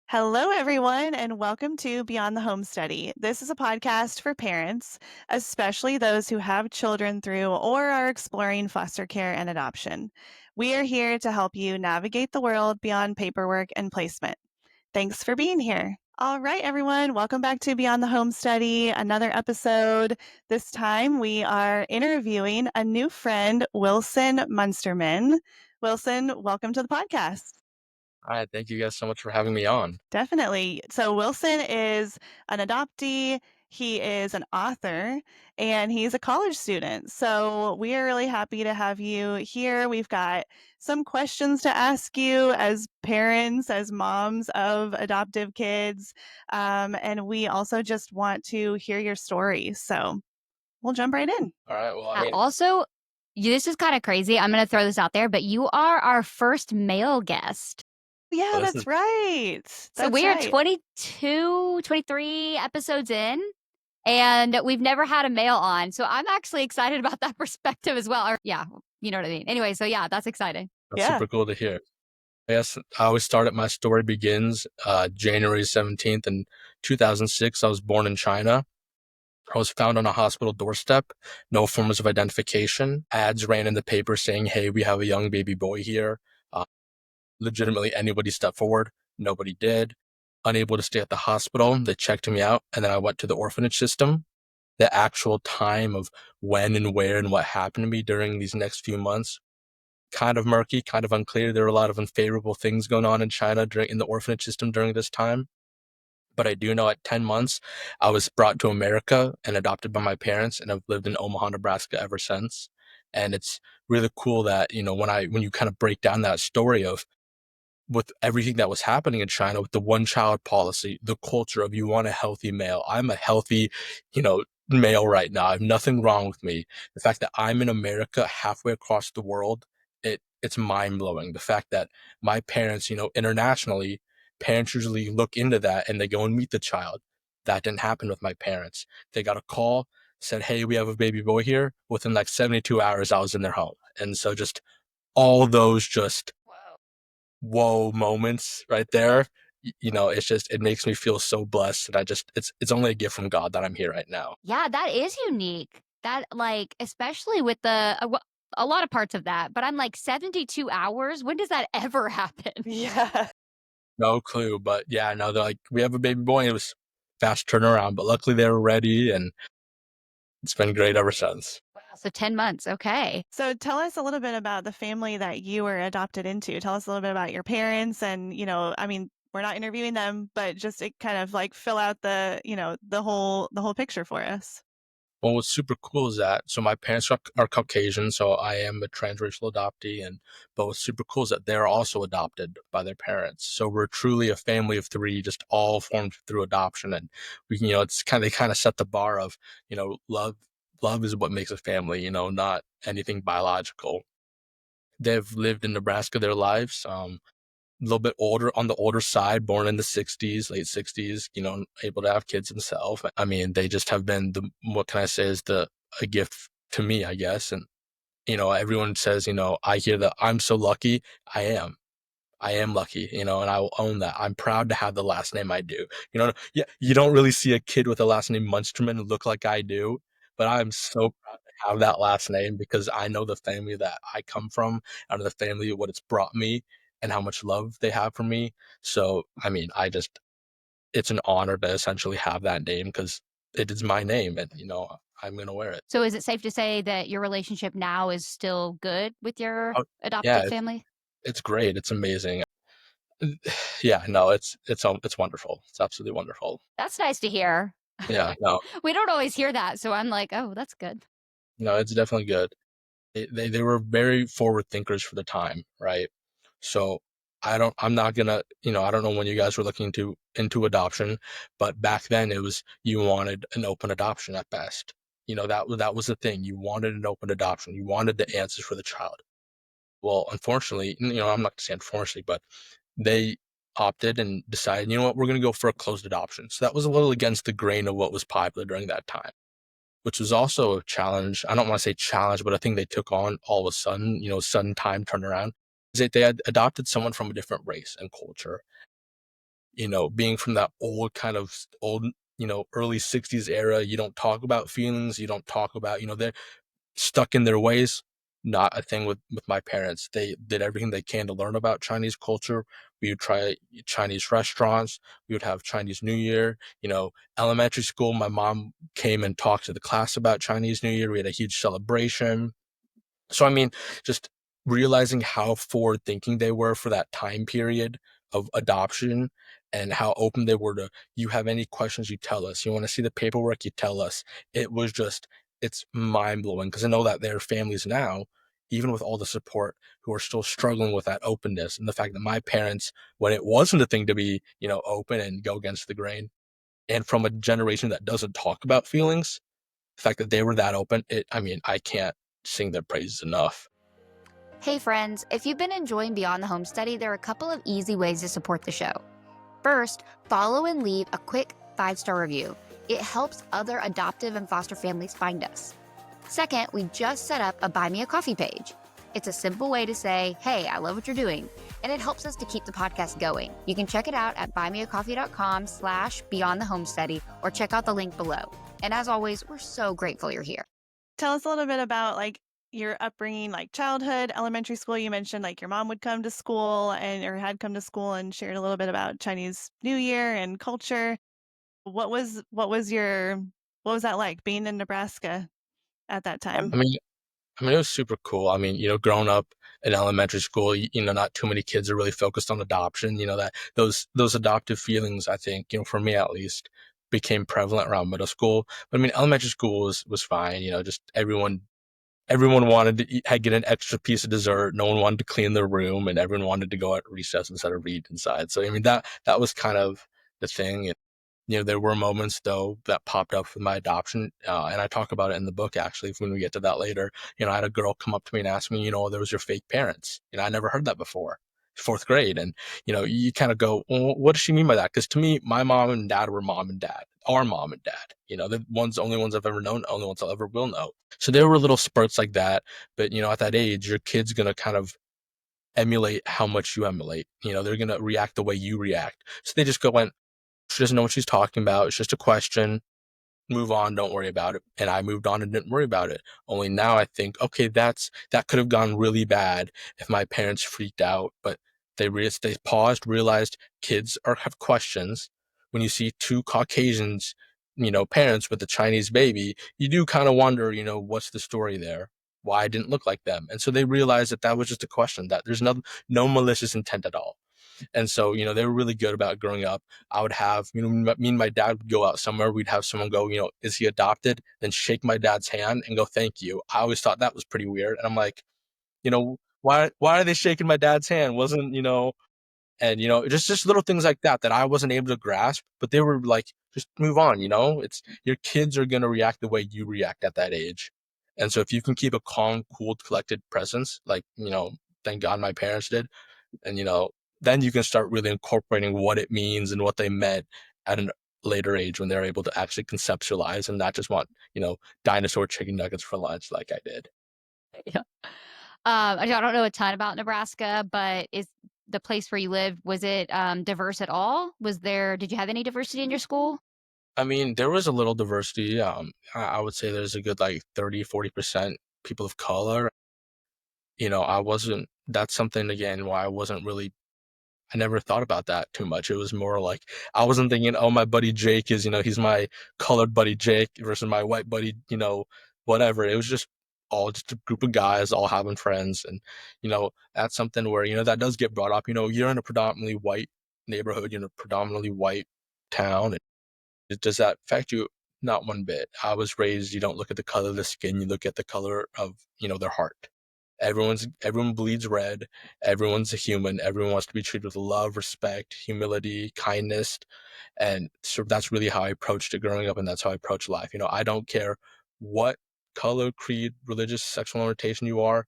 Hello, everyone, and welcome to Beyond the Home Study. This is a podcast for parents, especially those who have children through or are exploring foster care and adoption. We are here to help you navigate the world beyond paperwork and placement. Thanks for being here. All right, everyone, welcome back to Beyond the Home Study, another episode. This time we are interviewing a new friend, Wilson Munsterman. Wilson, welcome to the podcast. Hi, thank you guys so much for having me on. Definitely. So Wilson is an adoptee, he is an author, and he's a college student. So we are really happy to have you here. We've got some questions to ask you as parents, as moms of adoptive kids. And we also just want to hear your story. So we'll jump right in. All right. Well, Also, this is kind of crazy. I'm going to throw this out there, but you are our first male guest. Yeah, well, this is that's right. So That's we are right. 22, 23 episodes in, and we've never had a male on. So I'm actually excited about that perspective as well. Or, yeah, you know what I mean. Anyway, so yeah, that's exciting. that's Yeah. super cool to hear. I guess I always start at my story begins January 17th in 2006. I was born in China. I was found on a hospital doorstep, no forms of identification. Ads ran in the paper saying, hey, we have a young baby boy here. Uh, Legitimately, anybody stepped forward. Nobody did. Unable to stay at the hospital. They checked me out, and then I went to the orphanage system. The actual time of when and where and what happened to me during these next few months, kind of murky, kind of unclear. There were a lot of unfavorable things going on in China in the orphanage system during this time. But I do know at 10 months, I was brought to America and adopted by my parents, and I've lived in Omaha, Nebraska ever since. And it's really cool that, when you kind of break down that story of with everything that was happening in China with the one child policy, the culture of you want a healthy male. I'm a healthy, male right now. I have nothing wrong with me. The fact that I'm in America halfway across the world, it's mind blowing. The fact that my parents, internationally, parents usually look into that and they go and meet the child. That didn't happen with my parents. They got a call, said, hey, we have a baby boy here. Within like 72 hours, I was in their home. And so just all those just whoa moments right there. It makes me feel so blessed, and it's only a gift from God that I'm here right now. Yeah, that is unique. That, like, especially with a lot of parts of that, but I'm like 72 hours. When does that ever happen? Yeah. No clue, but yeah, no, they're like, we have a baby boy. It was fast turnaround, but luckily they were ready, and it's been great ever since. Wow, so 10 months. Okay. So tell us a little bit about the family that you were adopted into. Tell us a little bit about your parents and, I mean, we're not interviewing them, but just to kind of like fill out the whole picture for us. Well, what's super cool is that so my parents are Caucasian, so I am a transracial adoptee, but what's super cool is that they're also adopted by their parents. So we're truly a family of three, just all formed through adoption, and they kind of set the bar of love. Love is what makes a family, not anything biological. They've lived in Nebraska their lives. A little bit older on the older side, born in the 60s, late 60s, able to have kids himself. I mean, they just have been what can I say is a gift to me, I guess. And, everyone says, I hear that I'm so lucky. I am. I am lucky, and I will own that. I'm proud to have the last name I do. Yeah, you don't really see a kid with a last name Munsterman look like I do, but I'm so proud to have that last name because I know the family that I come from, out of the family, what it's brought me and how much love they have for me. So, I mean, it's an honor to essentially have that name because it is my name and, I'm going to wear it. So is it safe to say that your relationship now is still good with your Oh, yeah, adoptive family? it's great. It's amazing. Yeah, no, it's wonderful. It's absolutely wonderful. That's nice to hear. Yeah, no, We don't always hear that, so I'm like, "Oh, that's good." no, it's definitely good. They were very forward thinkers for the time, right? So I'm not gonna, I don't know when you guys were looking into adoption, but back then it was you wanted an open adoption at best. That was the thing. You wanted an open adoption. You wanted the answers for the child. Well, unfortunately, I'm not gonna say unfortunately, but they opted and decided, you know what, we're gonna go for a closed adoption. So that was a little against the grain of what was popular during that time, which was also a challenge. I don't want to say challenge, but I think they took on all of a sudden, sudden time turnaround. They had adopted someone from a different race and culture. being from that old kind of old, early 60s era, you don't talk about feelings, you don't talk about, they're stuck in their ways. Not a thing with my parents. They did everything they can to learn about Chinese culture. We would try Chinese restaurants. We would have Chinese New Year. Elementary school, my mom came and talked to the class about Chinese New Year. We had a huge celebration. So, I mean, just realizing how forward thinking they were for that time period of adoption and how open they were to, you have any questions, you tell us. You want to see the paperwork, you tell us. It was just, it's mind blowing because I know that there are families now, even with all the support, who are still struggling with that openness. And the fact that my parents, when it wasn't a thing to be, open and go against the grain, and from a generation that doesn't talk about feelings, the fact that they were that open, I mean, I can't sing their praises enough. Hey friends, if you've been enjoying Beyond the Home Study, there are a couple of easy ways to support the show. First, follow and leave a quick 5-star review. It helps other adoptive and foster families find us. Second, we just set up a Buy Me a Coffee page. It's a simple way to say, hey, I love what you're doing, and it helps us to keep the podcast going. You can check it out at buymeacoffee.com/Beyond the Home Study or check out the link below. And as always, we're so grateful you're here. Tell us a little bit about like your upbringing, like childhood, elementary school. You mentioned like your mom would come to school or had come to school and shared a little bit about Chinese New Year and culture. What was that like being in Nebraska at that I time? mean, it was super cool. I mean, growing up in elementary school, not too many kids are really focused on adoption. That those adoptive feelings, I think, for me at least, became prevalent around middle school. But I mean, elementary school was fine. Just everyone wanted to get an extra piece of dessert. No one wanted to clean their room, and everyone wanted to go at recess instead of read inside. So I mean, that was kind of the thing. And, there were moments though that popped up with my adoption, and I talk about it in the book actually when we get to that later. I had a girl come up to me and ask me, there was your fake parents. I never heard that before. Fourth grade, and you kind of go, well, what does she mean by that? Because to me, my mom and dad were mom and dad, our mom and dad. The only ones I've ever known, only ones I'll ever will know. So there were little spurts like that, but at that age, your kid's gonna kind of emulate how much you emulate. They're gonna react the way you react. So they just go in, she doesn't know what she's talking about. It's just a question. Move on, don't worry about it. And I moved on and didn't worry about it. Only now I think, okay, that could have gone really bad if my parents freaked out, but they paused, realized kids have questions. When you see two Caucasians, parents with a Chinese baby, you do kind of wonder, what's the story there? Why I didn't look like them. And so they realized that was just a question, that there's no malicious intent at all. And so, they were really good about growing up. I would have, me and my dad would go out somewhere. We'd have someone go, is he adopted? Then shake my dad's hand and go, thank you. I always thought that was pretty weird. And I'm like, why are they shaking my dad's hand? Wasn't, and, just little things like that I wasn't able to grasp, but they were like, just move on. It's your kids are going to react the way you react at that age. And so if you can keep a calm, cool, collected presence, like, thank God my parents did, and then you can start really incorporating what it means and what they meant at a later age when they're able to actually conceptualize and not just want dinosaur chicken nuggets for lunch like I did. Yeah. I don't know a ton about Nebraska, but is the place where you lived, was it diverse at all? Did you have any diversity in your school? I mean, there was a little diversity. I would say there's a good like 30-40% people of color. I wasn't, that's something again why I never thought about that too much. It was more like I wasn't thinking, oh, my buddy Jake is, he's my colored buddy Jake versus my white buddy, whatever. It was just a group of guys all having friends. And, that's something where, that does get brought up. You're in a predominantly white neighborhood, predominantly white town. Does that affect you? Not one bit. I was raised, you don't look at the color of the skin, you look at the color of, their heart. Everyone bleeds red. Everyone's a human. Everyone wants to be treated with love, respect, humility, kindness. And so that's really how I approached it growing up, and that's how I approach life. I don't care what color, creed, religious, sexual orientation you are.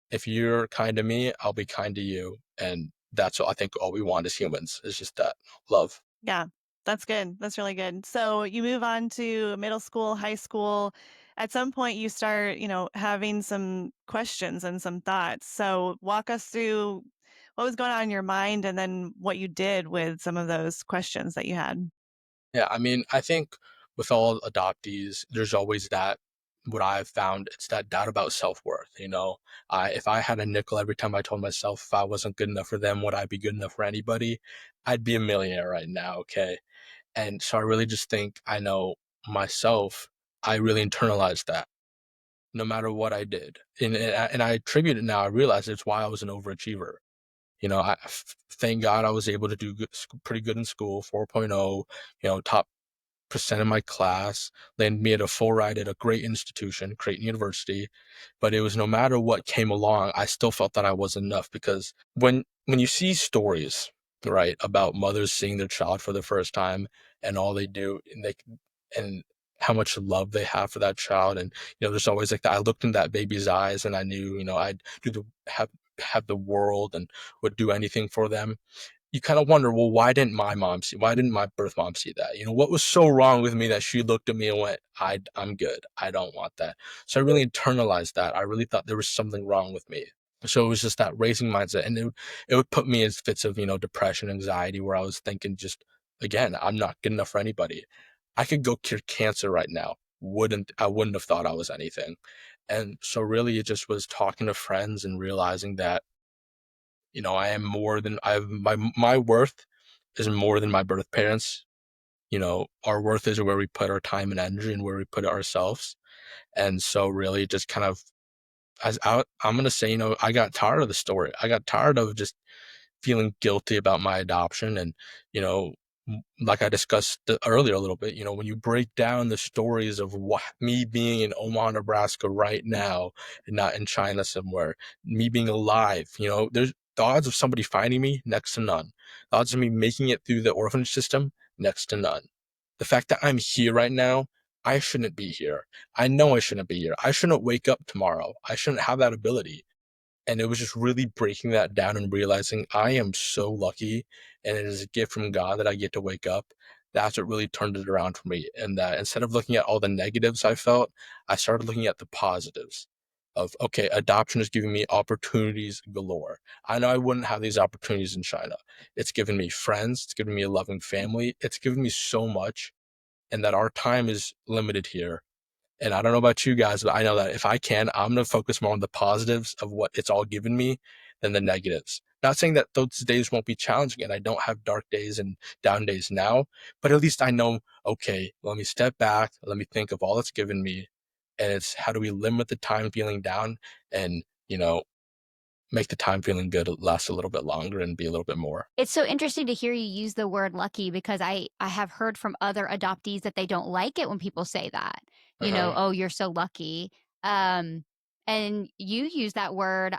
If you're kind to me, I'll be kind to you. And that's what I think all we want as humans is just that love. Yeah, that's good. That's really good. So you move on to middle school, high school. At some point, you start, having some questions and some thoughts. So walk us through what was going on in your mind and then what you did with some of those questions that you had. Yeah, I mean, I think with all adoptees, there's always that, what I've found, it's that doubt about self-worth. If I had a nickel every time I told myself if I wasn't good enough for them, would I be good enough for anybody? I'd be a millionaire right now, okay? And so I really just think I know myself, I really internalized that no matter what I did. And I attribute it now. I realize it's why I was an overachiever. Thank God I was able to do pretty good in school, 4.0, top percent of my class, landed me at a full ride at a great institution, Creighton University. But it was no matter what came along, I still felt that I wasn't enough, because when you see stories, right, about mothers seeing their child for the first time and all they do, and how much love they have for that child, and there's always like that. I looked in that baby's eyes and I knew, I'd do the have the world and would do anything for them. You kind of wonder, well, why didn't my birth mom see that? What was so wrong with me that she looked at me and went, I'm good. I don't want that. So I really internalized that. I really thought there was something wrong with me. So it was just that raising mindset. And it would put me in fits of, depression, anxiety, where I was thinking, just, again, I'm not good enough for anybody. I could go cure cancer right now. I wouldn't have thought I was anything. And so really it just was talking to friends and realizing that, I am more than my worth is more than my birth parents. Our worth is where we put our time and energy and where we put ourselves. And so really just kind of, I'm going to say, I got tired of the story. I got tired of just feeling guilty about my adoption. And, like I discussed earlier a little bit, when you break down the stories of me being in Omaha, Nebraska right now and not in China somewhere, me being alive, there's the odds of somebody finding me, next to none. The odds of me making it through the orphanage system, next to none. The fact that I'm here right now, I shouldn't be here. I know I shouldn't be here. I shouldn't wake up tomorrow. I shouldn't have that ability. And it was just really breaking that down and realizing I am so lucky, and it is a gift from God that I get to wake up. That's what really turned it around for me. And that instead of looking at all the negatives I felt, I started looking at the positives of, okay, adoption is giving me opportunities galore. I know I wouldn't have these opportunities in China. It's given me friends. It's given me a loving family. It's given me so much, and that our time is limited here. And I don't know about you guys, but I know that if I can, I'm going to focus more on the positives of what it's all given me than the negatives. Not saying that those days won't be challenging and I don't have dark days and down days now, but at least I know, okay, let me step back. Let me think of all it's given me. And it's, how do we limit the time feeling down and, make the time feeling good last a little bit longer and be a little bit more. It's so interesting to hear you use the word lucky, because I have heard from other adoptees that they don't like it when people say that. Uh-huh. "Oh, you're so lucky." Um, and you use that word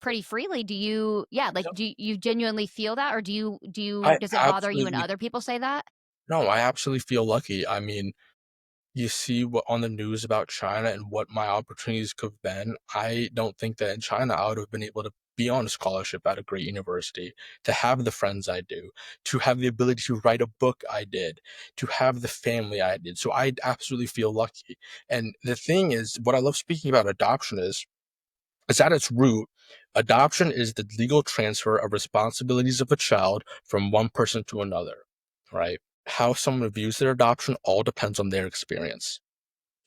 pretty freely. Do you yeah, like, Yep. do you genuinely feel that, or I does it bother you when absolutely, other people say that? no, I absolutely feel lucky. I mean, you see what on the news about China and what my opportunities could have been. I don't think that in China I would have been able to be on a scholarship at a great university, to have the friends I do, to have the ability to write a book I did, to have the family I did. So I absolutely feel lucky. And the thing is, what I love speaking about adoption is at its root, adoption is the legal transfer of responsibilities of a child from one person to another, right? How someone views their adoption all depends on their experience.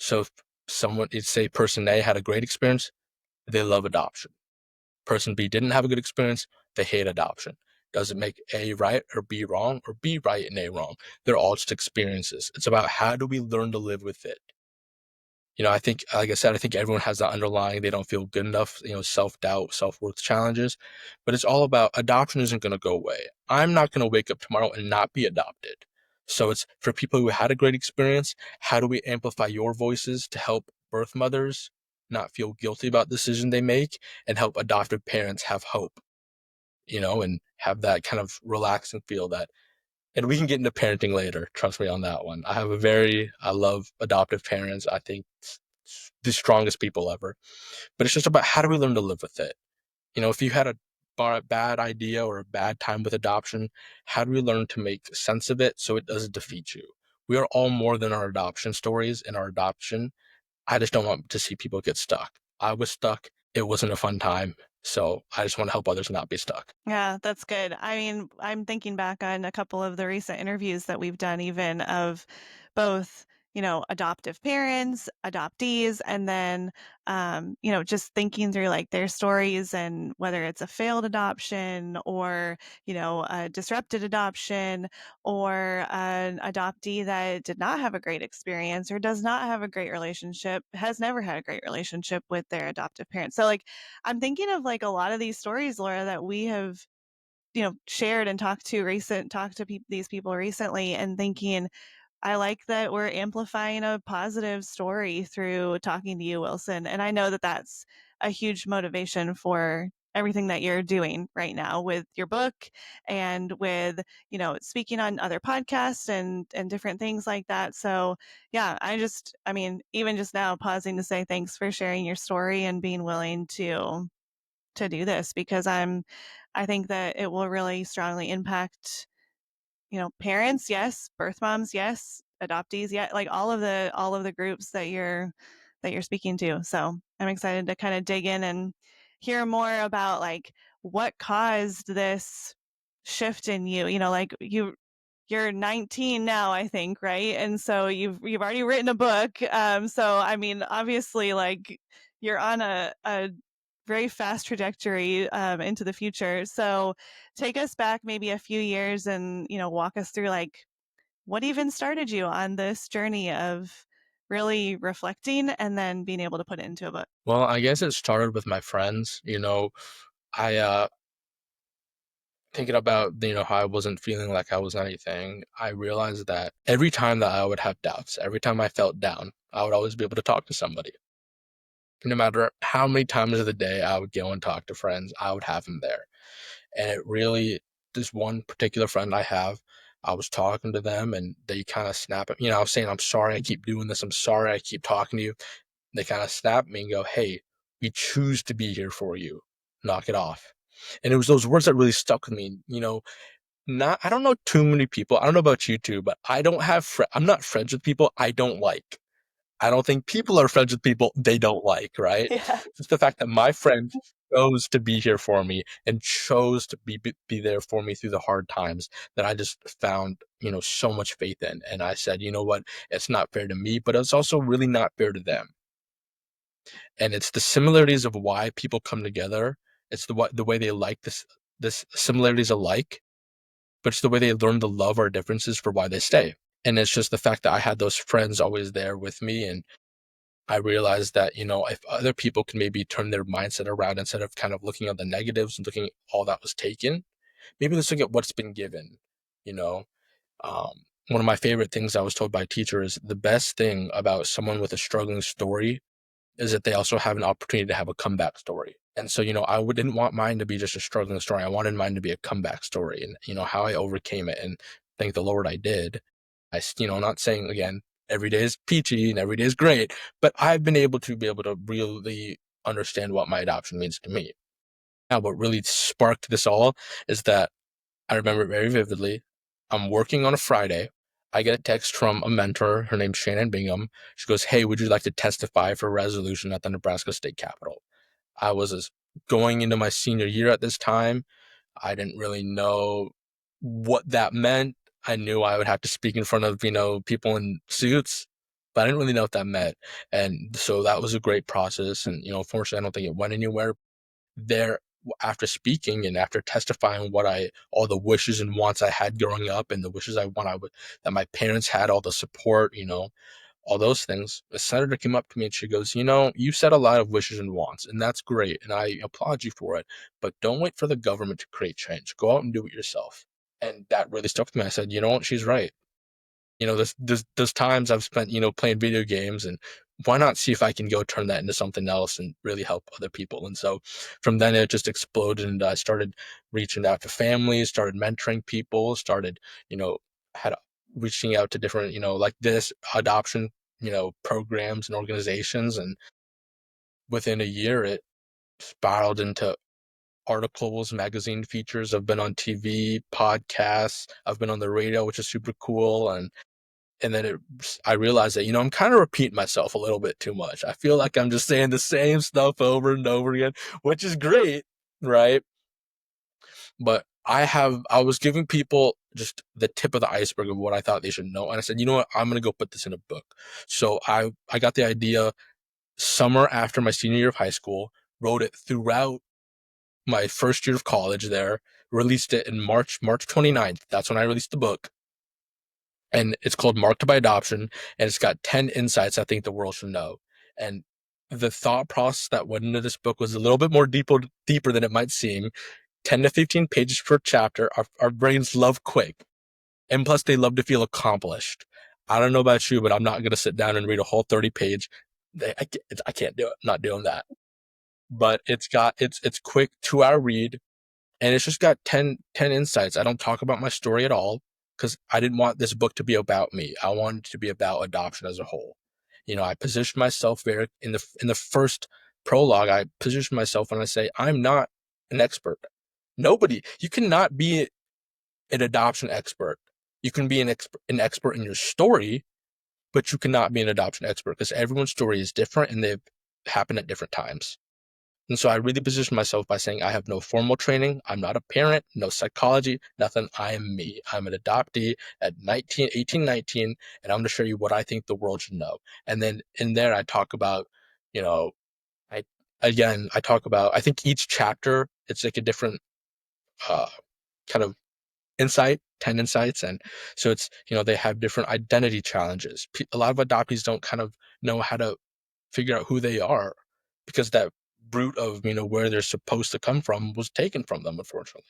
So if say person A had a great experience, they love adoption. Person B didn't have a good experience, they hate adoption. Doesn't make A right or B wrong, or B right and A wrong. They're all just experiences. It's about how do we learn to live with it. I think, like I said, I think everyone has that underlying, they don't feel good enough, self-doubt, self-worth challenges. But it's all about, adoption isn't going to go away. I'm not going to wake up tomorrow and not be adopted. So it's for people who had a great experience, how do we amplify your voices to help birth mothers not feel guilty about the decision they make, and help adoptive parents have hope, and have that kind of relaxing feel that, and we can get into parenting later. Trust me on that one. I love adoptive parents. I think the strongest people ever. But it's just about, how do we learn to live with it? If you had a bad idea or a bad time with adoption, how do we learn to make sense of it so it doesn't defeat you? We are all more than our adoption stories and our adoption. I just don't want to see people get stuck. I was stuck. It wasn't a fun time. So I just want to help others not be stuck. Yeah, that's good. I mean, I'm thinking back on a couple of the recent interviews that we've done, even of both, adoptive parents, adoptees, and then, just thinking through like their stories and whether it's a failed adoption or, a disrupted adoption or an adoptee that did not have a great experience or does not have a great relationship, has never had a great relationship with their adoptive parents. So, like, I'm thinking of like a lot of these stories, Laura, that we have, shared and talked to these people recently, and thinking, I like that we're amplifying a positive story through talking to you, Wilson. And I know that that's a huge motivation for everything that you're doing right now with your book and with, speaking on other podcasts and different things like that. So yeah, I mean, even just now pausing to say thanks for sharing your story and being willing to do this, because I think that it will really strongly impact, parents, yes, birth moms, yes, adoptees, yeah, like all of the groups that you're speaking to. So I'm excited to kind of dig in and hear more about like what caused this shift in you. Like you're 19 now, I think, right? And so you've already written a book. So I mean, obviously, like you're on a very fast trajectory into the future. So take us back maybe a few years and walk us through like what even started you on this journey of really reflecting and then being able to put it into a book. Well, I guess it started with my friends. I thinking about how I wasn't feeling like I was anything. I realized that every time that I would have doubts, every time I felt down, I would always be able to talk to somebody. No matter how many times of the day I would go and talk to friends, I would have them there. And it really, this one particular friend I have, I was talking to them and they kind of snap at me. I was saying, I'm sorry I keep doing this. I'm sorry I keep talking to you. They kind of snap at me and go, hey, we choose to be here for you. Knock it off. And it was those words that really stuck with me. I don't know too many people. I don't know about you two, but I'm not friends with people I don't like. I don't think people are friends with people they don't like, right? Yeah. It's the fact that my friend chose to be here for me and chose to be there for me through the hard times that I just found, so much faith in. And I said, you know what? It's not fair to me, but it's also really not fair to them. And it's the similarities of why people come together. It's the way they like this similarities alike, but it's the way they learn to love our differences for why they stay. And it's just the fact that I had those friends always there with me, and I realized that, if other people can maybe turn their mindset around instead of kind of looking at the negatives and looking at all that was taken, maybe let's look at what's been given. You know, one of my favorite things I was told by a teacher is the best thing about someone with a struggling story is that they also have an opportunity to have a comeback story. And so, didn't want mine to be just a struggling story. I wanted mine to be a comeback story, and, how I overcame it. And thank the Lord I did. Not saying again, every day is peachy and every day is great, but I've been able to really understand what my adoption means to me. Now, what really sparked this all is that I remember it very vividly. I'm working on a Friday. I get a text from a mentor. Her name's Shannon Bingham. She goes, hey, would you like to testify for resolution at the Nebraska State Capitol? I was going into my senior year at this time. I didn't really know what that meant. I knew I would have to speak in front of, people in suits, but I didn't really know what that meant. And so that was a great process. And, fortunately, I don't think it went anywhere. There, after speaking and after testifying all the wishes and wants I had growing up and the wishes that my parents had, all the support, all those things, the senator came up to me and she goes, you said a lot of wishes and wants, and that's great, and I applaud you for it, but don't wait for the government to create change. Go out and do it yourself. And that really stuck with me. I said, you know what, she's right. There's times I've spent, playing video games, and why not see if I can go turn that into something else and really help other people? And so from then it just exploded, and I started reaching out to families, started mentoring people, started, had reaching out to different, like this adoption, programs and organizations. And within a year, it spiraled into articles, magazine features. I've been on TV, podcasts. I've been on the radio, which is super cool. And then I realized that, I'm kind of repeating myself a little bit too much. I feel like I'm just saying the same stuff over and over again, which is great. right? But I was giving people just the tip of the iceberg of what I thought they should know. And I said, you know what? I'm going to go put this in a book. So I got the idea summer after my senior year of high school, wrote it throughout my first year of college there, released it in March 29th. That's when I released the book. And it's called Marked by Adoption. And it's got 10 insights I think the world should know. And the thought process that went into this book was a little bit more deeper than it might seem. 10 to 15 pages per chapter. Our brains love quick. And plus, they love to feel accomplished. I don't know about you, but I'm not going to sit down and read a whole 30 page. I can't do it. I'm not doing that. But it's quick 2 hour read, and it's just got 10 insights. I don't talk about my story at all because I didn't want this book to be about me. I wanted it to be about adoption as a whole. I positioned myself very in the first prologue. I positioned myself and I say, I'm not an expert. You cannot be an adoption expert. You can be an expert in your story, but you cannot be an adoption expert because everyone's story is different and they've happened at different times. And so I really position myself by saying I have no formal training. I'm not a parent, no psychology, nothing. I am me. I'm an adoptee at 18, 19, and I'm going to show you what I think the world should know. And then in there, I talk about, you know, I think each chapter, it's like a different uh, kind of insight, 10 insights. And so it's, they have different identity challenges. A lot of adoptees don't kind of know how to figure out who they are because that root of where they're supposed to come from was taken from them, unfortunately.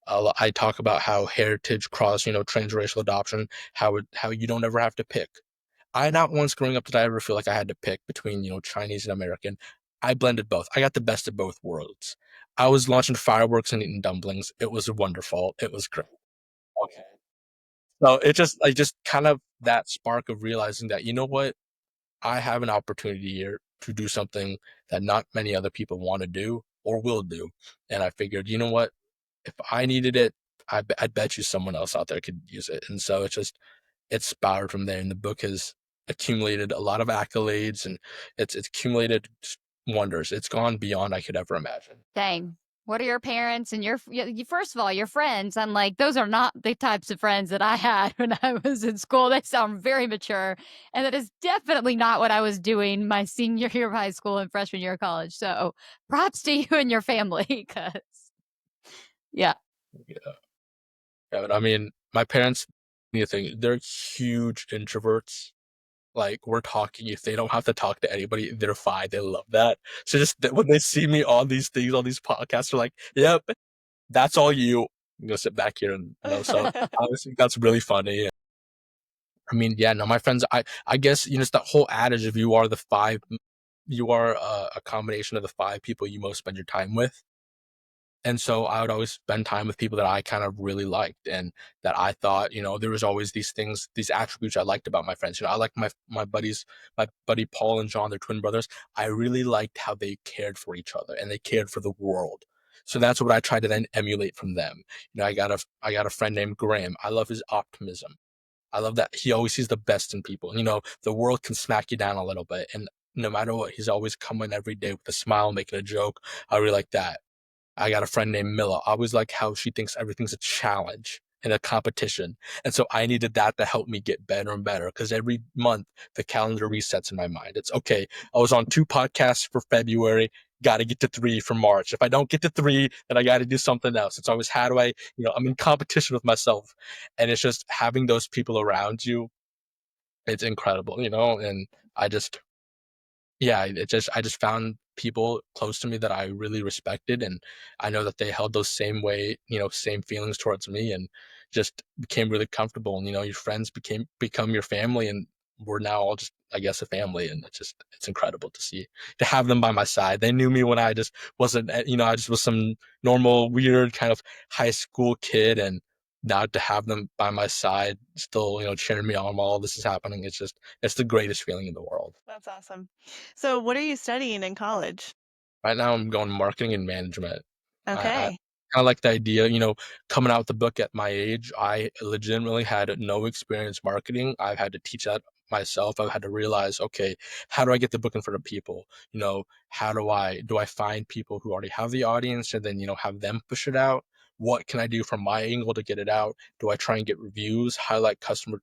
I talk about how heritage cross, transracial adoption, how you don't ever have to pick. I not once growing up did I ever feel like I had to pick between Chinese and American. I blended both. I got the best of both worlds. I was launching fireworks and eating dumplings. It was wonderful. It was great. Okay. So just kind of that spark of realizing that, what, I have an opportunity here to do something that not many other people want to do or will do. And I figured, you know what? If I needed it, I bet you someone else out there could use it. And so it's spoured from there. And the book has accumulated a lot of accolades and it's accumulated wonders. It's gone beyond I could ever imagine. Dang. What are your parents and first of all, your friends? I'm like, those are not the types of friends that I had when I was in school. They sound very mature. And that is definitely not what I was doing my senior year of high school and freshman year of college. So props to you and your family because, yeah. Yeah. Yeah, but I mean, my parents, they're huge introverts. Like we're talking, if they don't have to talk to anybody, they're fine. They love that. So just when they see me on these things, on these podcasts, they're like, "Yep, that's all you." I'm gonna sit back here and So obviously that's really funny. I mean, yeah, no, my friends, I guess it's that whole adage of you are a combination of the 5 people you most spend your time with. And so I would always spend time with people that I kind of really liked and that I thought, there was always these things, these attributes I liked about my friends. I liked my buddies, my buddy Paul and John, they're twin brothers. I really liked how they cared for each other and they cared for the world. So that's what I tried to then emulate from them. I got a friend named Graham. I love his optimism. I love that he always sees the best in people. The world can smack you down a little bit. And no matter what, he's always coming every day with a smile, making a joke. I really like that. I got a friend named Mila. I always like how she thinks everything's a challenge and a competition. And so I needed that to help me get better and better because every month the calendar resets in my mind. It's okay. I was on 2 podcasts for February, got to get to 3 for March. If I don't get to 3, then I got to do something else. It's always, how do I, I'm in competition with myself. And it's just having those people around you. It's incredible, and I just, yeah, I just found people close to me that I really respected, and I know that they held those same feelings towards me, and just became really comfortable. And your friends become your family, and we're now all just, I guess, a family, and it's incredible to have them by my side. They knew me when I just wasn't, I just was some normal, weird kind of high school kid, and now to have them by my side, still, cheering me on while all this is happening, it's the greatest feeling in the world. That's awesome. So, what are you studying in college? Right now, I'm going marketing and management. I Okay. kind of like the idea, coming out with the book at my age. I legitimately had no experience marketing. I've had to teach that myself. I've had to realize, okay, how do I get the book in front of people? How do I find people who already have the audience and then, have them push it out? What can I do from my angle to get it out? Do I try and get reviews, highlight customer,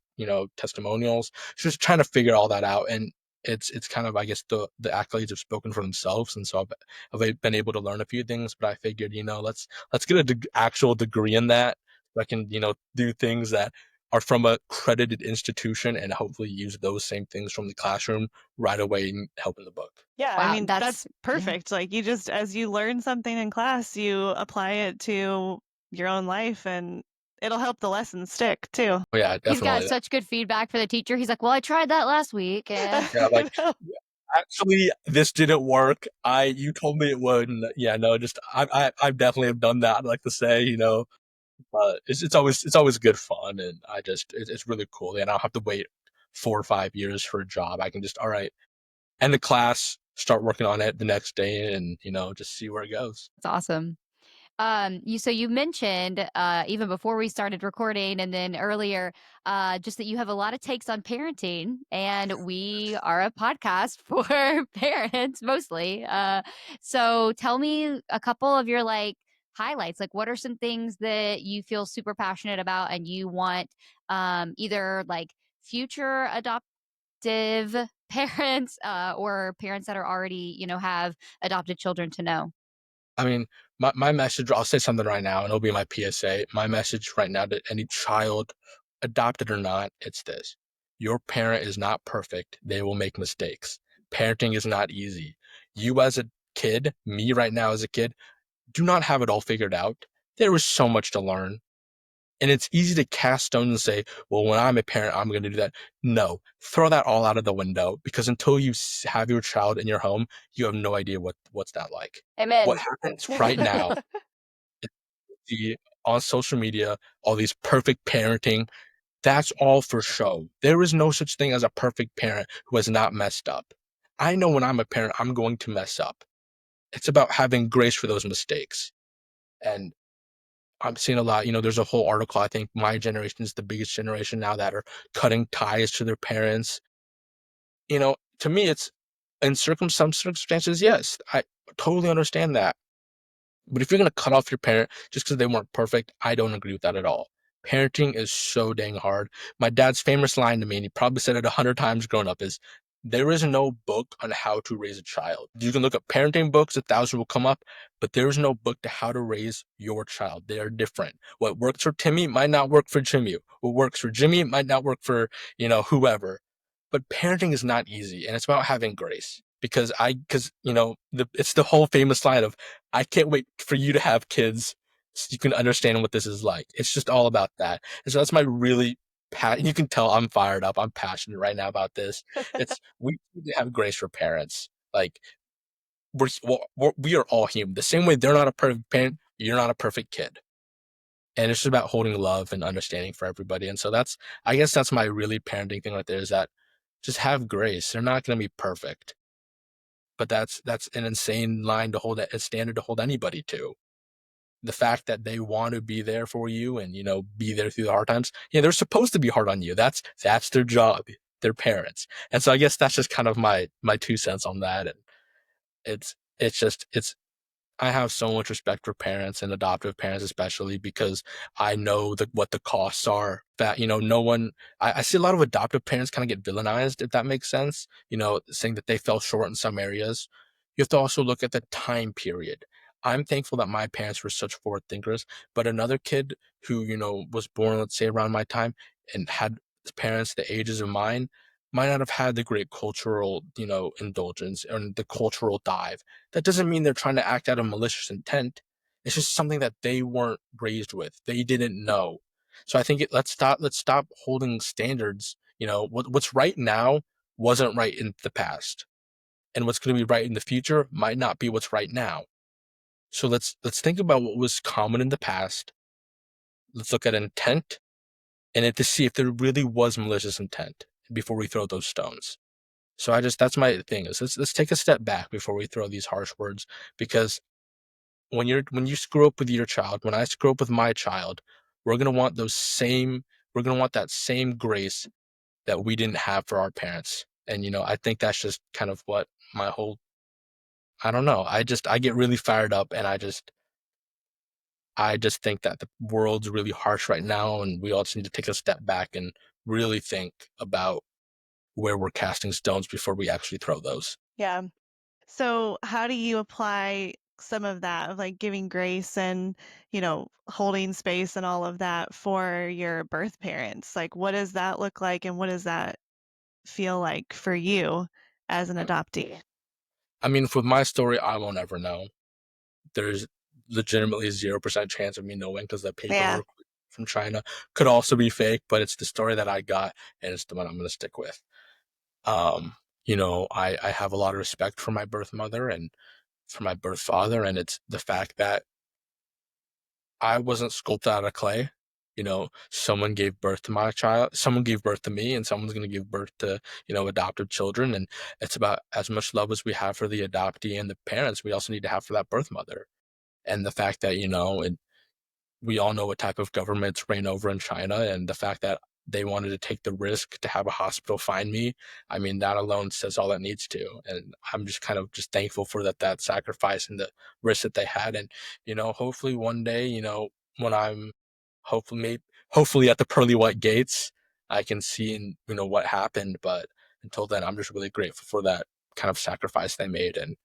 testimonials? Just trying to figure all that out. And it's kind of, I guess, the accolades have spoken for themselves. And so I've been able to learn a few things, but I figured, let's get an actual degree in that. So I can, do things that are from a credited institution and hopefully use those same things from the classroom right away and help in the book. Yeah, I Wow, mean, that's yeah. perfect. Like you just, as you learn something in class, you apply it to your own life and it'll help the lesson stick too. But yeah, He's got definitely. such good feedback for the teacher. He's like, "Well, I tried that last week." And Yeah, like, actually, this didn't work. You told me it would. And yeah, no, just I definitely have done that. I'd like to say, but it's always good fun, and it's really cool. And I don't have to wait 4 or 5 years for a job. I can just, all right, end the class, start working on it the next day, and just see where it goes. it's awesome. You mentioned even before we started recording and then earlier, just that you have a lot of takes on parenting, and we are a podcast for parents mostly. So tell me a couple of your highlights. Like, what are some things that you feel super passionate about and you want either future adoptive parents or parents that are already have adopted children to know? I mean, my message, I'll say something right now, and it'll be my PSA. My message right now to any child, adopted or not, it's this. Your parent is not perfect. They will make mistakes. Parenting is not easy. You as a kid, me right now as a kid, do not have it all figured out. There is so much to learn. And it's easy to cast stones and say, well, when I'm a parent, I'm going to do that. No, throw that all out of the window, because until you have your child in your home, you have no idea what's that like. What Amen. happens right now is on social media, all these perfect parenting, that's all for show. There is no such thing as a perfect parent who has not messed up. I know when I'm a parent, I'm going to mess up. It's about having grace for those mistakes. And I'm seeing a lot, there's a whole article. I think my generation is the biggest generation now that are cutting ties to their parents. To me, it's in some circumstances, yes, I totally understand that. But if you're going to cut off your parent just because they weren't perfect, I don't agree with that at all. Parenting is so dang hard. My dad's famous line to me, and he probably said it 100 times growing up, is there is no book on how to raise a child. You can look up parenting books, 1,000 will come up, but there is no book to how to raise your child. They are different. What works for Timmy might not work for Jimmy. What works for Jimmy might not work for, whoever. But parenting is not easy, and it's about having grace. It's the whole famous line of, I can't wait for you to have kids so you can understand what this is like. It's just all about that. And so that's my really you can tell I'm fired up. I'm passionate right now about this. We need to have grace for parents. Like, we are all human. The same way they're not a perfect parent, you're not a perfect kid. And it's just about holding love and understanding for everybody. And so I guess that's my really parenting thing right there, is that just have grace. They're not going to be perfect, but that's an insane line to hold, a standard to hold anybody to. The fact that they want to be there for you and, be there through the hard times. Yeah, they're supposed to be hard on you. That's their job. They're parents. And so I guess that's just kind of my 2 cents on that. And it's I have so much respect for parents and adoptive parents, especially because I know what the costs are. That, no one, I see a lot of adoptive parents kind of get villainized, if that makes sense, saying that they fell short in some areas. You have to also look at the time period. I'm thankful that my parents were such forward thinkers, but another kid who, was born, let's say, around my time and had parents the ages of mine might not have had the great cultural, indulgence and the cultural dive. That doesn't mean they're trying to act out of malicious intent. It's just something that they weren't raised with. They didn't know. So I think let's stop holding standards. What's right now wasn't right in the past. And what's going to be right in the future might not be what's right now. So let's think about what was common in the past. Let's look at intent to see if there really was malicious intent before we throw those stones. So that's my thing, is let's take a step back before we throw these harsh words, because when you screw up with your child, when I screw up with my child, we're going to want that same grace that we didn't have for our parents. And, I think that's just kind of what my whole, I don't know. I get really fired up, and I just think that the world's really harsh right now, and we all just need to take a step back and really think about where we're casting stones before we actually throw those. Yeah. So, how do you apply some of that of like giving grace and, holding space and all of that for your birth parents? Like, what does that look like and what does that feel like for you as an adoptee? I mean, with my story, I won't ever know. There's legitimately 0% chance of me knowing, because the Yeah. paperwork from China could also be fake, but it's the story that I got, and it's the one I'm going to stick with. Um, I have a lot of respect for my birth mother and for my birth father, and it's the fact that I wasn't sculpted out of clay. Someone gave birth to my child, someone gave birth to me, and someone's going to give birth to, adopted children. And it's about as much love as we have for the adoptee and the parents, we also need to have for that birth mother. And the fact that, we all know what type of governments reign over in China, and the fact that they wanted to take the risk to have a hospital find me, I mean, that alone says all it needs to. And I'm just kind of just thankful for that sacrifice and the risk that they had. And, hopefully one day, when I'm hopefully maybe, hopefully at the pearly white gates, I can see and what happened. But until then, I'm just really grateful for that kind of sacrifice they made. And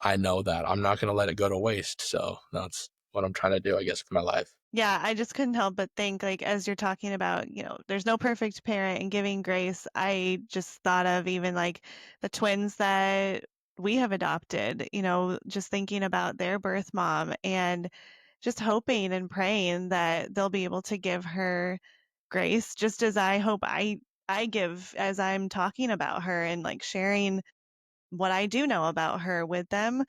I know that I'm not going to let it go to waste. So that's what I'm trying to do, I guess, with my life. Yeah, I just couldn't help but think, like, as you're talking about, there's no perfect parent and giving grace, I just thought of even like the twins that we have adopted, just thinking about their birth mom and just hoping and praying that they'll be able to give her grace, just as I hope I give as I'm talking about her and like sharing what I do know about her with them.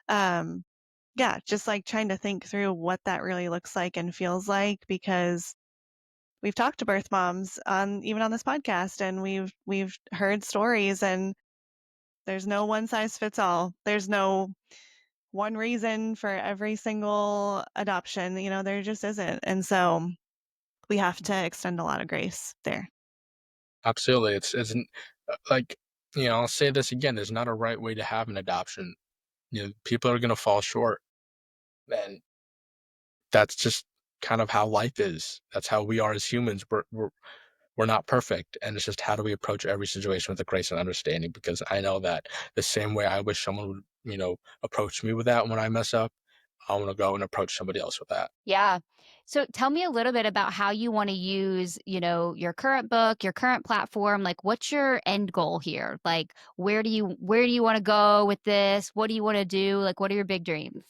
Um, yeah, just like trying to think through what that really looks like and feels like, because we've talked to birth moms on even on this podcast, and we've heard stories, and there's no one size fits all. There's no one reason for every single adoption, there just isn't. And so we have to extend a lot of grace there. Absolutely. It's like, I'll say this again, there's not a right way to have an adoption. People are going to fall short, and that's just kind of how life is. That's how we are as humans. We're not perfect, and it's just how do we approach every situation with a grace and understanding, because I know that the same way I wish someone would, approach me with that when I mess up, I want to go and approach somebody else with that. Yeah. So tell me a little bit about how you want to use, your current book, your current platform. Like what's your end goal here? Like where do you want to go with this? What do you want to do? Like what are your big dreams?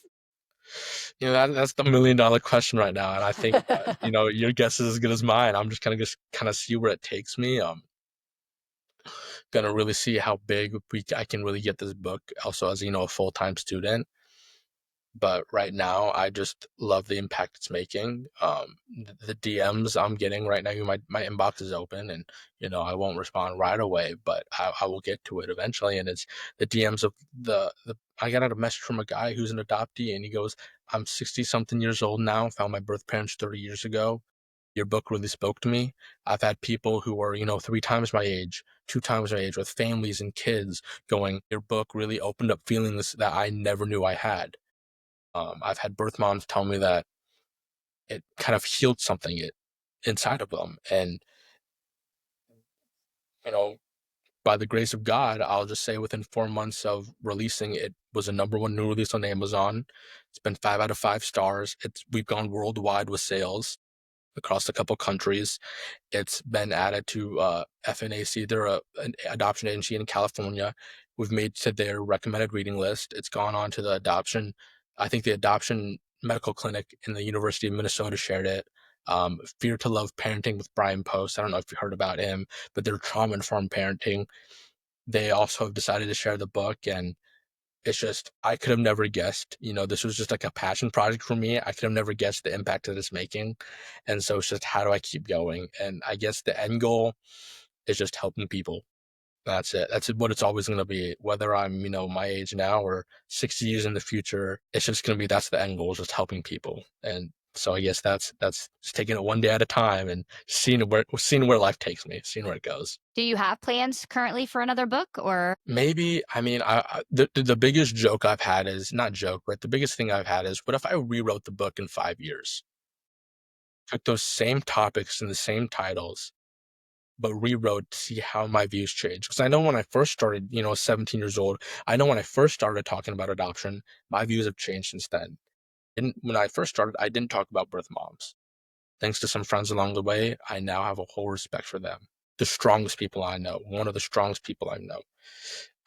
That's the $1 million question right now, and I think your guess is as good as mine. I'm just kind of see where it takes me. Gonna really see how big I can really get this book. Also, as a full-time student. But right now, I just love the impact it's making. The DMs I'm getting right now, my inbox is open, and I won't respond right away, but I will get to it eventually. And it's the DMs of the I got a message from a guy who's an adoptee, and he goes, "I'm 60 something years old now. Found my birth parents 30 years ago. Your book really spoke to me." I've had people who are 3 times my age, 2 times my age, with families and kids, going, "Your book really opened up feelings that I never knew I had." I've had birth moms tell me that it kind of healed something inside of them. And, you know, by the grace of God, I'll just say within 4 months of releasing, it was a number 1 new release on Amazon. It's been 5 out of 5 stars. We've gone worldwide with sales across a couple countries. It's been added to FNAC, they're an adoption agency in California. We've made to their recommended reading list. It's gone on to the adoption. I think the adoption medical clinic in the University of Minnesota shared it. Fear to Love Parenting with Brian Post. I don't know if you heard about him, but they're trauma informed parenting. They also have decided to share the book, and it's just, I could have never guessed, this was just like a passion project for me. I could have never guessed the impact that it's making. And so it's just, how do I keep going? And I guess the end goal is just helping people. That's it. That's what it's always going to be. Whether I'm, my age now or 60 years in the future, it's just going to be, that's the end goal, is just helping people. And So I guess that's just taking it one day at a time and seeing where life takes me, seeing where it goes. Do you have plans currently for another book or Maybe, I mean, the biggest joke I've had is not joke, but the biggest thing I've had is what if I rewrote the book in 5 years? Took those same topics and the same titles, but rewrote to see how my views changed. Because I know when I first started, 17 years old, I know when I first started talking about adoption, my views have changed since then. And when I first started, I didn't talk about birth moms. Thanks to some friends along the way, I now have a whole respect for them. The strongest people I know, one of the strongest people I know.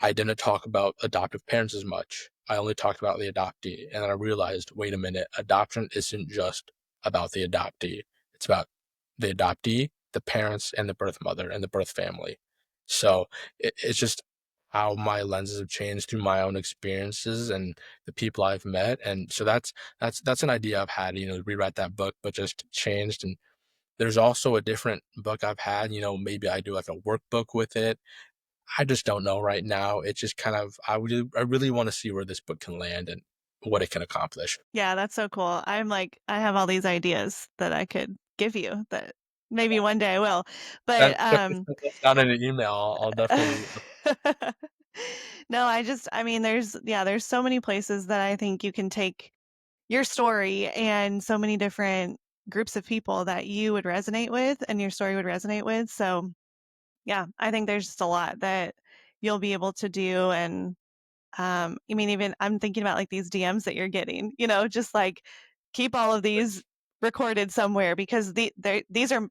I didn't talk about adoptive parents as much. I only talked about the adoptee. And then I realized, wait a minute, adoption isn't just about the adoptee. It's about the adoptee, the parents, and the birth mother and the birth family. So it's just how my lenses have changed through my own experiences and the people I've met. And so that's an idea I've had, to rewrite that book, but just changed. And there's also a different book I've had, maybe I do like a workbook with it. I just don't know right now. It's just kind of I really want to see where this book can land and what it can accomplish. Yeah, that's so cool. I'm like, I have all these ideas that I could give you that maybe one day I will. That But definitely send those down in an email. I'll definitely. no, I mean, there's so many places that I think you can take your story and so many different groups of people that you would resonate with and your story would resonate with. So, yeah, I think there's just a lot that you'll be able to do. And I mean, even I'm thinking about like these DMs that you're getting, just like keep all of these recorded somewhere because these are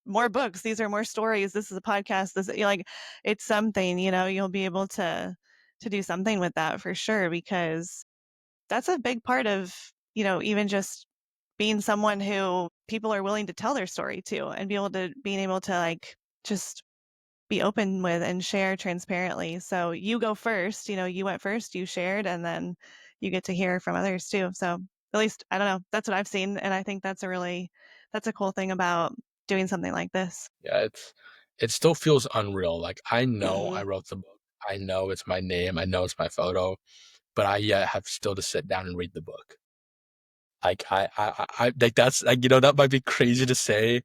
more books, these are more stories. This is a podcast. Like it's something, you'll be able to do something with that for sure because that's a big part of, even just being someone who people are willing to tell their story to and being able to like just be open with and share transparently. So you go first, you went first, you shared, and then you get to hear from others too. So at least I don't know, that's what I've seen. And I think that's a cool thing about doing something like this. Yeah, it still feels unreal. Like I know I Hmm. wrote the book. I know it's my name. I know it's my photo, but I yet have still to sit down and read the book. Like I like that's like that might be crazy to say,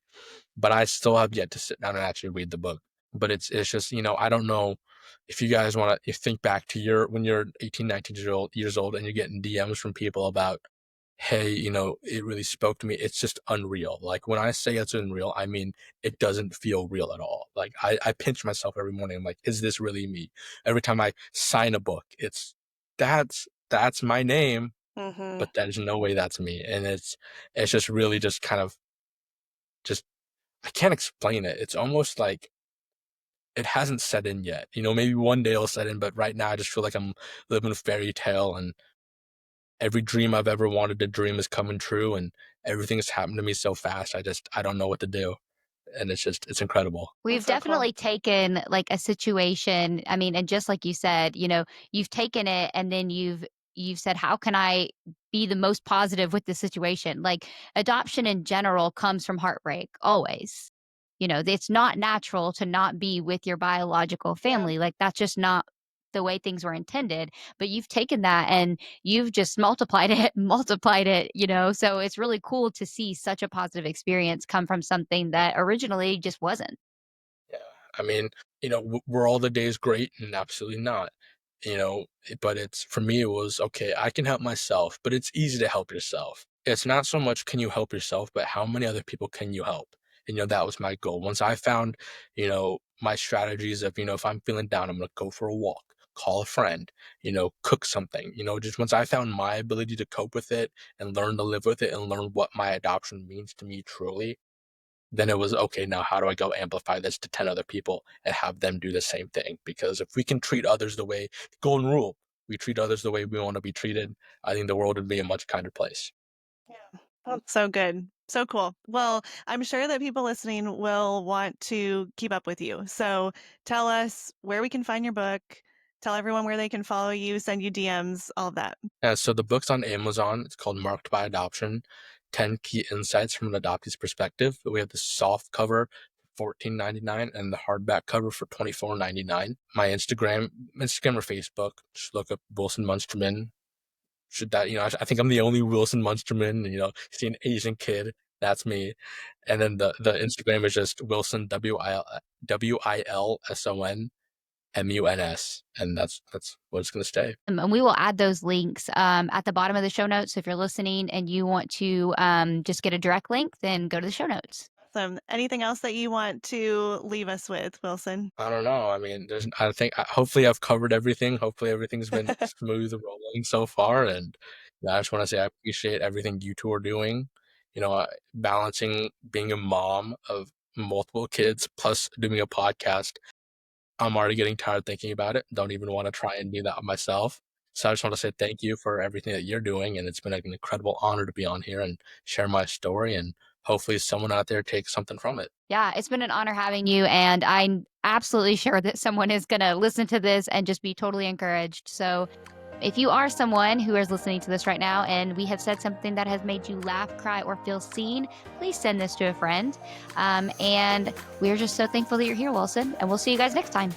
but I still have yet to sit down and actually read the book. But it's just I don't know if you guys want to think back to your when you're 18, 19 years old and you're getting DMs from people about hey, it really spoke to me. It's just unreal. Like when I say it's unreal, I mean, it doesn't feel real at all. Like I pinch myself every morning. I'm like, is this really me? Every time I sign a book, that's my name, Hmm. but there's no way that's me. And it's just really just kind of just, I can't explain it. It's almost like it hasn't set in yet. Maybe one day it'll set in, but right now I just feel like I'm living a fairy tale and every dream I've ever wanted to dream is coming true and everything has happened to me so fast. I don't know what to do. And it's incredible. We've That's so cool. definitely taken like a situation, I mean, and just like you said, you've taken it and then you've said, how can I be the most positive with the situation? Like adoption in general comes from heartbreak, always. It's not natural to not be with your biological Yeah. family. Like that's just not the way things were intended. But you've taken that and you've just multiplied it, multiplied it. So it's really cool to see such a positive experience come from something that originally just wasn't. Yeah. I mean, were all the days great? And absolutely not. But it's for me, it was okay. I can help myself, but it's easy to help yourself. It's not so much can you help yourself, but how many other people can you help? And, that was my goal. Once I found, my strategies of, if I'm feeling down, I'm going to go for a walk, call a friend, cook something, just once I found my ability to cope with it and learn to live with it and learn what my adoption means to me truly, then it was okay, now how do I go amplify this to 10 other people and have them do the same thing? Because if we can treat others the way, golden rule, we treat others the way we want to be treated, I think the world would be a much kinder place. Yeah. That's so good. So cool. Well, I'm sure that people listening will want to keep up with you. So tell us where we can find your book. Tell everyone where they can follow you, send you DMs, all of that. Yeah, so the book's on Amazon. It's called Marked by Adoption, 10 Key Insights from an Adoptee's Perspective. We have the soft cover, $14.99, and the hardback cover for $24.99. My Instagram or Facebook, just look up Wilson Munsterman. should that, I think I'm the only Wilson Munsterman, see an Asian kid, that's me. And then the Instagram is just Wilson WILSONMUNS, and that's what it's gonna stay. And we will add those links at the bottom of the show notes. So if you're listening and you want to just get a direct link, then go to the show notes. Awesome. Anything else that you want to leave us with, Wilson? I don't know. I mean, I think hopefully I've covered everything. Hopefully everything's been smooth rolling so far, and I just want to say I appreciate everything you two are doing. Balancing being a mom of multiple kids plus doing a podcast. I'm already getting tired thinking about it. Don't even want to try and do that myself. So I just want to say thank you for everything that you're doing, and it's been an incredible honor to be on here and share my story, and hopefully someone out there takes something from it. Yeah, it's been an honor having you, and I'm absolutely sure that someone is going to listen to this and just be totally encouraged. So if you are someone who is listening to this right now and we have said something that has made you laugh, cry, or feel seen, please send this to a friend. And we're just so thankful that you're here, Wilson, and we'll see you guys next time.